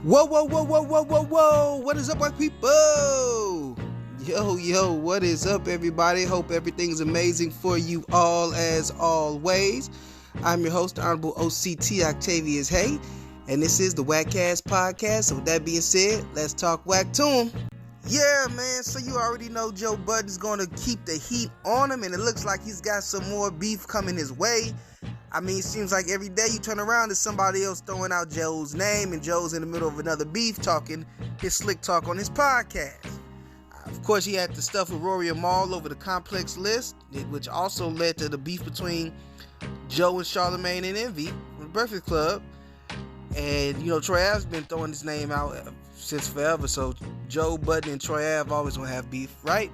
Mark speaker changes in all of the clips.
Speaker 1: Whoa, whoa, whoa, whoa, whoa, whoa, whoa. What is up, white people? Yo, what is up, everybody? Hope everything's amazing for you all as always. I'm your host, Honorable OCT OctaviusHaye, and this is the WACCast podcast. So with that being said, let's talk whack to him. Yeah, man, so you already know Joe Budden's going to keep the heat on him, and it looks like he's got some more beef coming his way. I mean, it seems like every day you turn around, there's somebody else throwing out Joe's name, and Joe's in the middle of another beef talking his slick talk on his podcast. Of course, he had the stuff with Rory and Mal over the complex list, which also led to the beef between Joe and Charlamagne and Envy from the Breakfast Club. And, you know, Troy Ave's been throwing his name out since forever, so Joe Budden and Troy Ave always gonna have beef, right?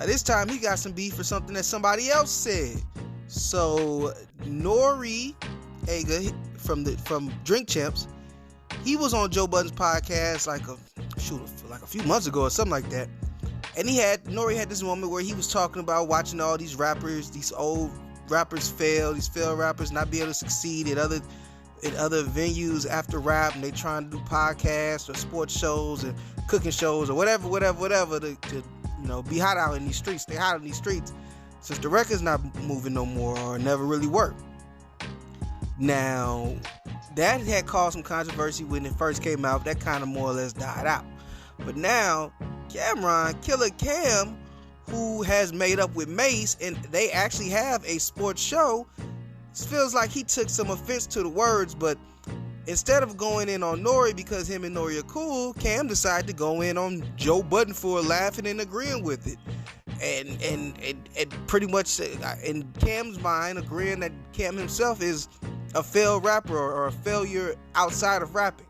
Speaker 1: This time he got some beef for something that somebody else said. So Nore from Drink Champs, he was on Joe Budden's podcast like a few months ago or something like that, and Nore had this moment where he was talking about watching all these rappers, these old rappers these failed rappers not be able to succeed at other venues after rap, and they trying to do podcasts or sports shows and cooking shows or whatever to you know, be hot out in these streets, stay hot in these streets, since the record's not moving no more or never really worked. Now, that had caused some controversy when it first came out. That kind of more or less died out. But now, Killer Cam, who has made up with Mace, and they actually have a sports show, feels like he took some offense to the words, but instead of going in on Nore because him and Nore are cool, Cam decided to go in on Joe Budden for laughing and agreeing with it. And pretty much in Cam's mind, agreeing that Cam himself is a failed rapper or a failure outside of rapping.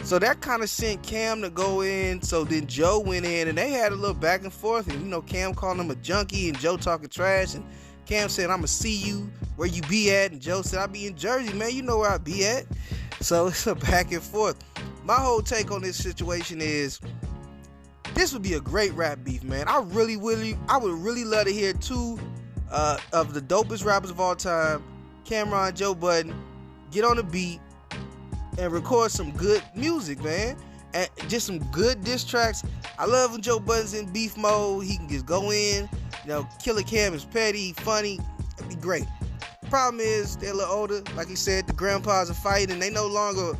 Speaker 1: So that kind of sent Cam to go in. So then Joe went in, and they had a little back and forth. And, you know, Cam calling him a junkie and Joe talking trash. And Cam said, "I'ma see you where you be at." And Joe said, "I be in Jersey, man. You know where I be at." So it's a back and forth. My whole take on this situation is, this would be a great rap beef, man. I would really love to hear two of the dopest rappers of all time, Cameron, Joe Budden, get on the beat and record some good music, man. And just some good diss tracks. I love when Joe Budden's in beef mode. He can just go in. You know, Killer Cam is petty, funny. It'd be great. Problem is, they're a little older. Like he said, the grandpas are fighting, and they no longer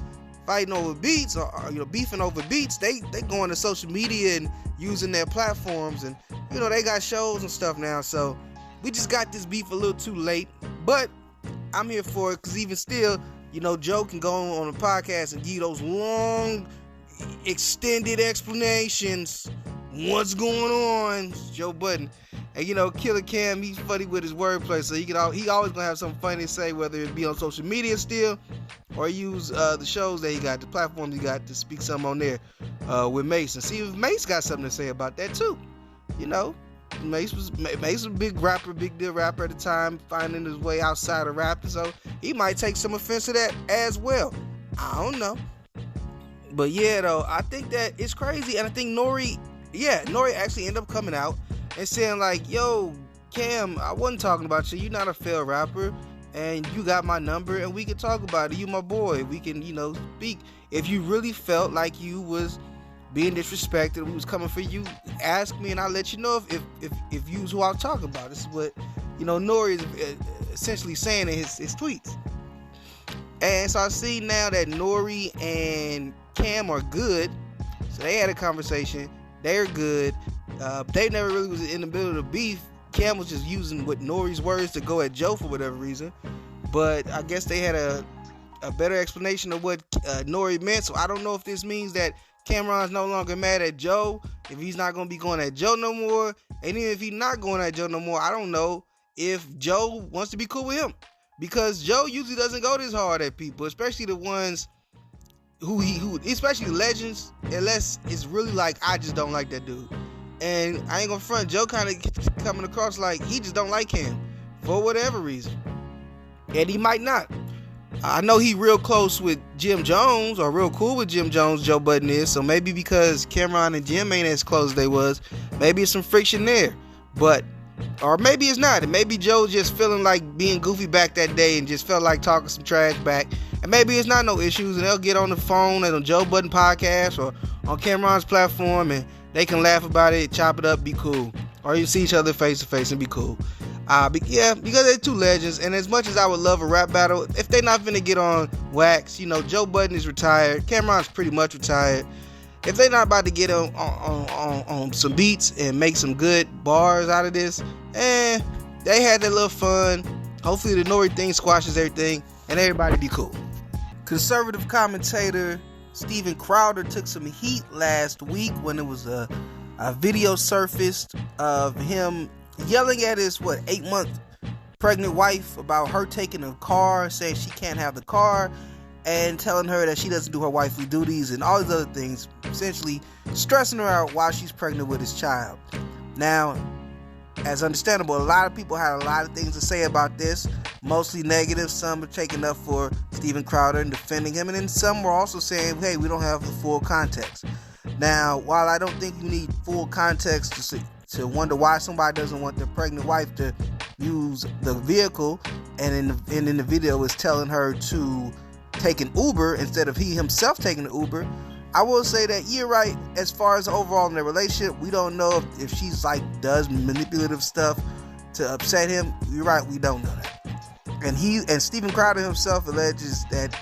Speaker 1: fighting over beats or you know, beefing over beats. They going to social media and using their platforms, and you know, they got shows and stuff now. So we just got this beef a little too late, but I'm here for it, because even still, you know, Joe can go on a podcast and give those long extended explanations what's going on. Joe Budden. And you know, Killer Cam, he's funny with his wordplay, so he always gonna have something funny to say, whether it be on social media still, or use the shows that he got, the platforms he got to speak something on there with Mace. And see if Mace got something to say about that too. You know, Mace was a big rapper, big deal rapper at the time, finding his way outside of rapping, so he might take some offense to that as well. I don't know. But yeah, though, I think that it's crazy, and I think Nore actually ended up coming out and saying like, "Yo, Cam, I wasn't talking about you. You're not a failed rapper, and you got my number, and we can talk about it. You my boy. We can, you know, speak. If you really felt like you was being disrespected, we was coming for you, ask me, and I'll let you know if you was who I was talking about." This is what, you know, Nore is essentially saying in his tweets. And so I see now that Nore and Cam are good. So they had a conversation. They're good. They never really was in the middle of the beef. Cam was just using what Nore's words to go at Joe for whatever reason. But I guess they had a better explanation of what Nore meant. So I don't know if this means that Cameron's no longer mad at Joe, if he's not going to be going at Joe no more. And even if he's not going at Joe no more, I don't know if Joe wants to be cool with him. Because Joe usually doesn't go this hard at people, especially the ones especially legends, unless it's really like, I just don't like that dude. And I ain't gonna front, Joe kind of coming across like he just don't like him for whatever reason. And he might not. I know he real close with Jim Jones, or real cool with Jim Jones, Joe Budden is. So maybe because Cameron and Jim ain't as close as they was, maybe it's some friction there. But, or maybe it's not. And maybe Joe just feeling like being goofy back that day and just felt like talking some trash back. And maybe it's not no issues, and they'll get on the phone and on Joe Budden podcast or on Cameron's platform, and they can laugh about it, chop it up, be cool. Or you see each other face to face and be cool. Because they're two legends, and as much as I would love a rap battle, if they're not finna get on wax, Joe Budden is retired, Cameron's pretty much retired. If they're not about to get on some beats and make some good bars out of this, they had their little fun. Hopefully the Nore thing squashes everything and everybody be cool. Conservative commentator Steven Crowder took some heat last week when it was a video surfaced of him yelling at his 8-month pregnant wife about her taking a car, saying she can't have the car, and telling her that she doesn't do her wifely duties and all these other things, essentially stressing her out while she's pregnant with his child. Now, as understandable, a lot of people had a lot of things to say about this, mostly negative. Some are taking up for Steven Crowder and defending him, and then some were also saying, hey, we don't have the full context. Now, while I don't think you need full context to wonder why somebody doesn't want their pregnant wife to use the vehicle, and in the video is telling her to take an Uber instead of he himself taking the Uber, I will say that you're right. As far as overall in their relationship, we don't know if she's does manipulative stuff to upset him. You're right, we don't know that. And Steven Crowder himself alleges that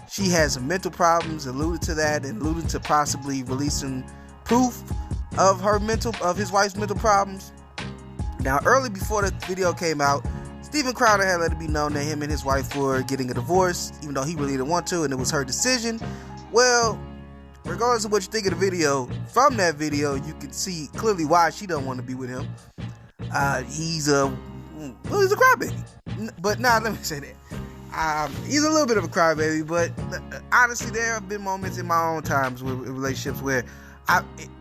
Speaker 1: she has some mental problems, alluded to that, and alluded to possibly releasing proof of his wife's mental problems. Now, early before the video came out, Steven Crowder had let it be known that him and his wife were getting a divorce, even though he really didn't want to, and it was her decision. Well, regardless of what you think of the video, from that video, you can see clearly why she don't want to be with him. He's a crybaby. But let me say that. He's a little bit of a crybaby, but honestly, there have been moments in my own times with relationships where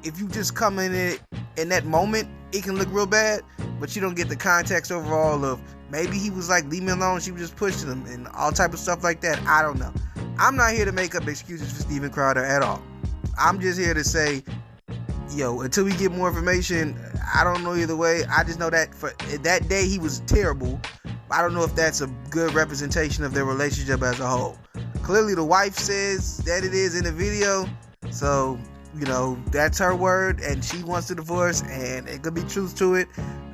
Speaker 1: if you just come in it in that moment, it can look real bad, but you don't get the context overall of maybe he was leave me alone, she was just pushing him and all type of stuff like that. I don't know. I'm not here to make up excuses for Steven Crowder at all. I'm just here to say, until we get more information, I don't know either way. I just know that for that day he was terrible. I don't know if that's a good representation of their relationship as a whole. Clearly the wife says that it is in the video, so that's her word, and she wants the divorce, and it could be truth to it.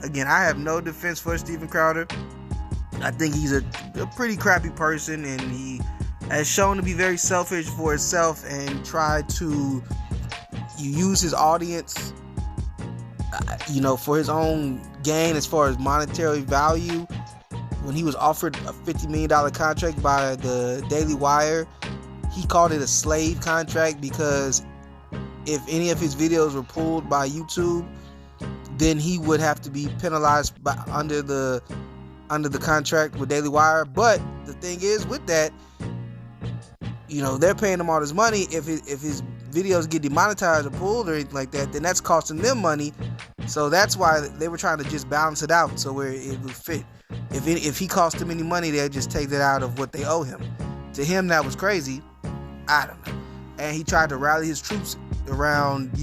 Speaker 1: Again, I have no defense for Steven Crowder. I think he's a pretty crappy person, and he has shown to be very selfish for himself and tried to use his audience, for his own gain as far as monetary value. When he was offered a $50 million contract by the Daily Wire, he called it a slave contract because if any of his videos were pulled by YouTube, then he would have to be penalized under the contract with Daily Wire. But the thing is, with that, they're paying him all this money. If his videos get demonetized or pulled or anything like that, then that's costing them money. So that's why they were trying to just balance it out so where it would fit. If he cost them any money, they'd just take that out of what they owe him. To him, that was crazy. I don't know. And he tried to rally his troops around,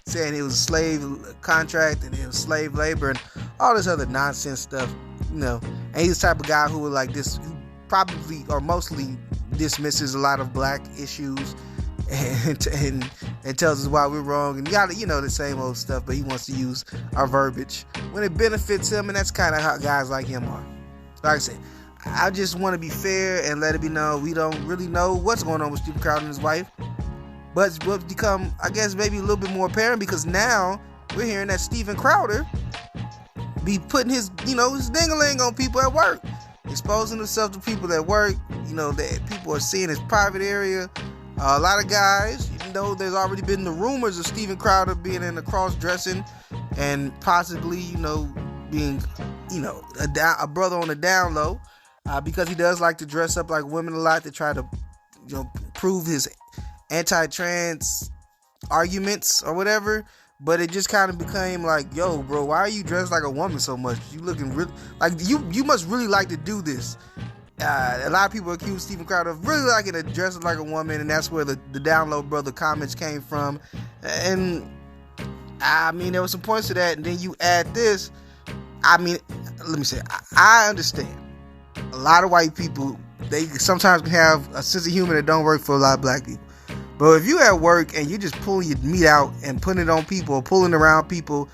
Speaker 1: saying it was a slave contract and it was slave labor and all this other nonsense stuff, And he's the type of guy who would who probably or mostly dismisses a lot of black issues and tells us why we're wrong and the same old stuff, but he wants to use our verbiage when it benefits him, and that's kind of how guys like him are. Like I said, I just want to be fair and let it be known we don't really know what's going on with Steven Crowder and his wife, but it's become, I guess, maybe a little bit more apparent because now we're hearing that Steven Crowder be putting his ding-a-ling on people at work, exposing himself to people at work, that people are seeing his private area. A lot of guys, there's already been the rumors of Steven Crowder being in the cross-dressing and possibly, being, a brother on the down low, because he does like to dress up like women a lot to try to, prove his anti-trans arguments or whatever. But it just kind of became yo, bro, why are you dressed like a woman so much? You looking really you must really like to do this. A lot of people accuse Steven Crowder of really liking to dress like a woman, and that's where the down low brother comments came from. And I mean, there were some points to that, and then you add this. I mean, let me say, I understand. A lot of white people they sometimes can have a sense of humor that don't work for a lot of black people. But if you at work and you just pulling your meat out and putting it on people or pulling around people,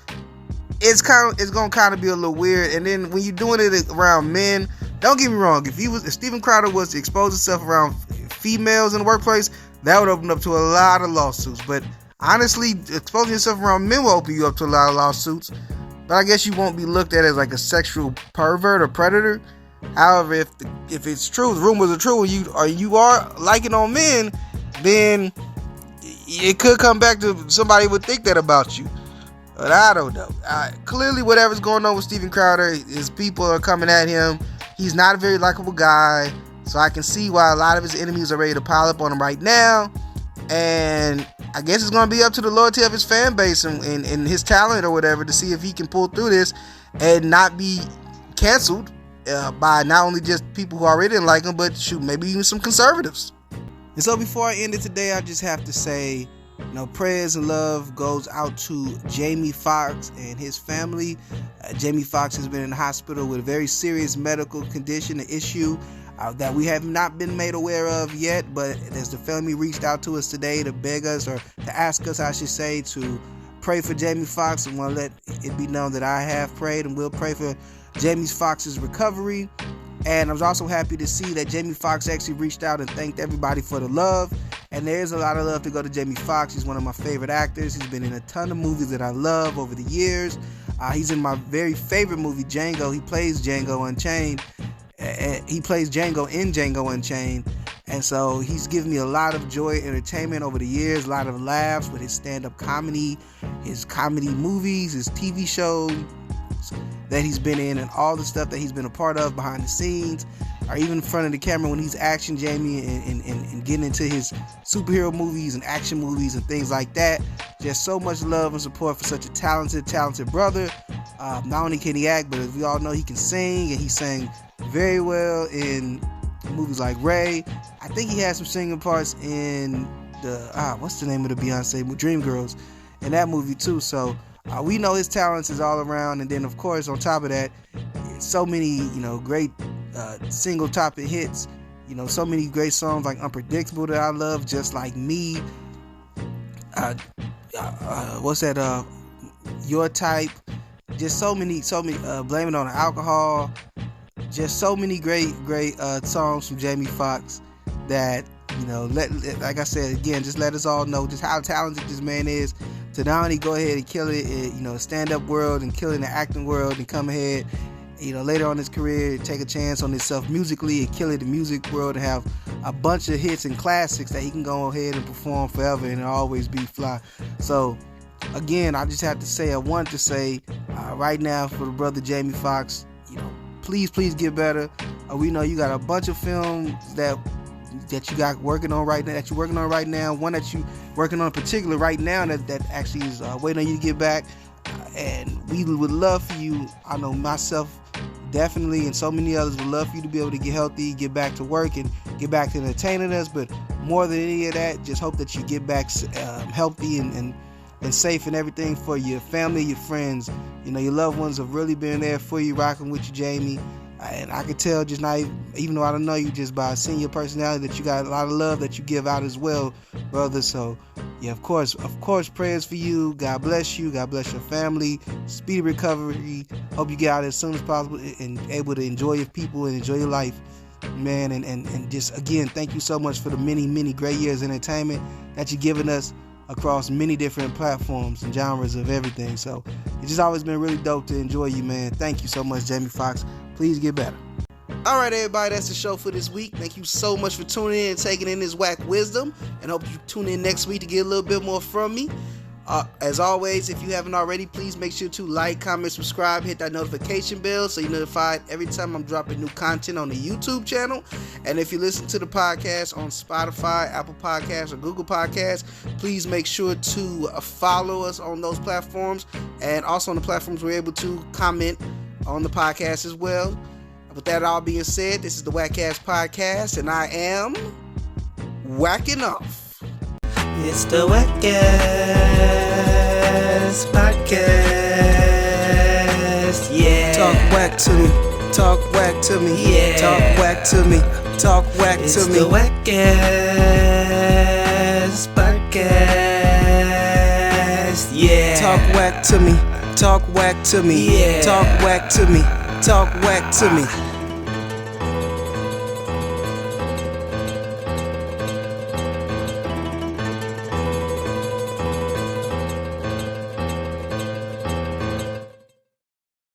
Speaker 1: it's gonna kind of be a little weird. And then when you're doing it around men, don't get me wrong, if Steven Crowder was to expose himself around females in the workplace, that would open up to a lot of lawsuits. But honestly, exposing yourself around men will open you up to a lot of lawsuits. But I guess you won't be looked at as like a sexual pervert or predator. However, if it's true, the rumors are true, you are liking on men, then it could come back to somebody would think that about you. But I don't know. Clearly, whatever's going on with Steven Crowder, his people are coming at him. He's not a very likable guy, so I can see why a lot of his enemies are ready to pile up on him right now. And I guess it's going to be up to the loyalty of his fan base and his talent or whatever to see if he can pull through this and not be canceled by not only just people who already didn't like him, but maybe even some conservatives. And so before I end it today, I just have to say, prayers and love goes out to Jamie Foxx and his family. Jamie Foxx has been in the hospital with a very serious medical condition, an issue that we have not been made aware of yet, but as the family reached out to us today to beg us, or to ask us, I should say, to pray for Jamie Foxx, and want to let it be known that I have prayed and will pray for Jamie Foxx's recovery. And I was also happy to see that Jamie Foxx actually reached out and thanked everybody for the love. And there's a lot of love to go to Jamie Foxx. He's one of my favorite actors. He's been in a ton of movies that I love over the years. He's in my very favorite movie, Django. He plays Django Unchained. He plays Django in Django Unchained. And so he's given me a lot of joy, entertainment over the years, a lot of laughs with his stand-up comedy, his comedy movies, his TV shows that he's been in, and all the stuff that he's been a part of behind the scenes, or even in front of the camera when he's action Jamie and getting into his superhero movies and action movies and things like that. Just so much love and support for such a talented brother. Not only can he act, but as we all know, he can sing, and he sang very well in movies like Ray. I think he had some singing parts in the what's the name of the Beyonce Dreamgirls in that movie too. So we know his talents is all around. And then of course on top of that, so many great single topping hits, so many great songs like Unpredictable that I love, Just Like Me, what's that, Your Type, just so many Blame It on the Alcohol, just so many great songs from Jamie Foxx that like I said again, just let us all know just how talented this man is to not only go ahead and kill it in stand-up world and kill it in the acting world, and come ahead later on in his career, take a chance on himself musically and kill it in the music world, and have a bunch of hits and classics that he can go ahead and perform forever and always be fly. So again, I just have to say, I want to say right now for the brother Jamie Foxx, please get better. We know you got a bunch of films that you got working on right now, one that you working on in particular right now that actually is waiting on you to get back, and we would love for you, I know myself definitely, and so many others would love for you to be able to get healthy, get back to work, and get back to entertaining us. But more than any of that, just hope that you get back healthy and safe and everything for your family, your friends. Your loved ones have really been there for you, rocking with you, Jamie. And I could tell, just not even though I don't know you, just by seeing your personality, that you got a lot of love that you give out as well, brother. So yeah, of course, prayers for you. God bless you. God bless your family. Speedy recovery. Hope you get out as soon as possible and able to enjoy your people and enjoy your life, man. And just again, thank you so much for the many great years of entertainment that you've given us across many different platforms and genres of everything. So it's just always been really dope to enjoy you, man. Thank you so much, Jamie Foxx. Please get better. All right, everybody, that's the show for this week. Thank you so much for tuning in and taking in this whack wisdom, and hope you tune in next week to get a little bit more from me. As always, if you haven't already, please make sure to like, comment, subscribe, hit that notification bell so you're notified every time I'm dropping new content on the YouTube channel. And if you listen to the podcast on Spotify, Apple Podcasts, or Google Podcasts, please make sure to follow us on those platforms, and also on the platforms we're able to comment on the podcast as well. With that all being said, this is the WACCast podcast, and I am whacking off. It's the WACCast podcast, yeah. Talk whack to me, yeah. Talk whack to me, Talk whack
Speaker 2: It's
Speaker 1: to me.
Speaker 2: the WACCast podcast. Yeah.
Speaker 1: Talk whack to me. Talk whack to me.
Speaker 2: Yeah.
Speaker 1: Talk whack to me. Talk whack to me.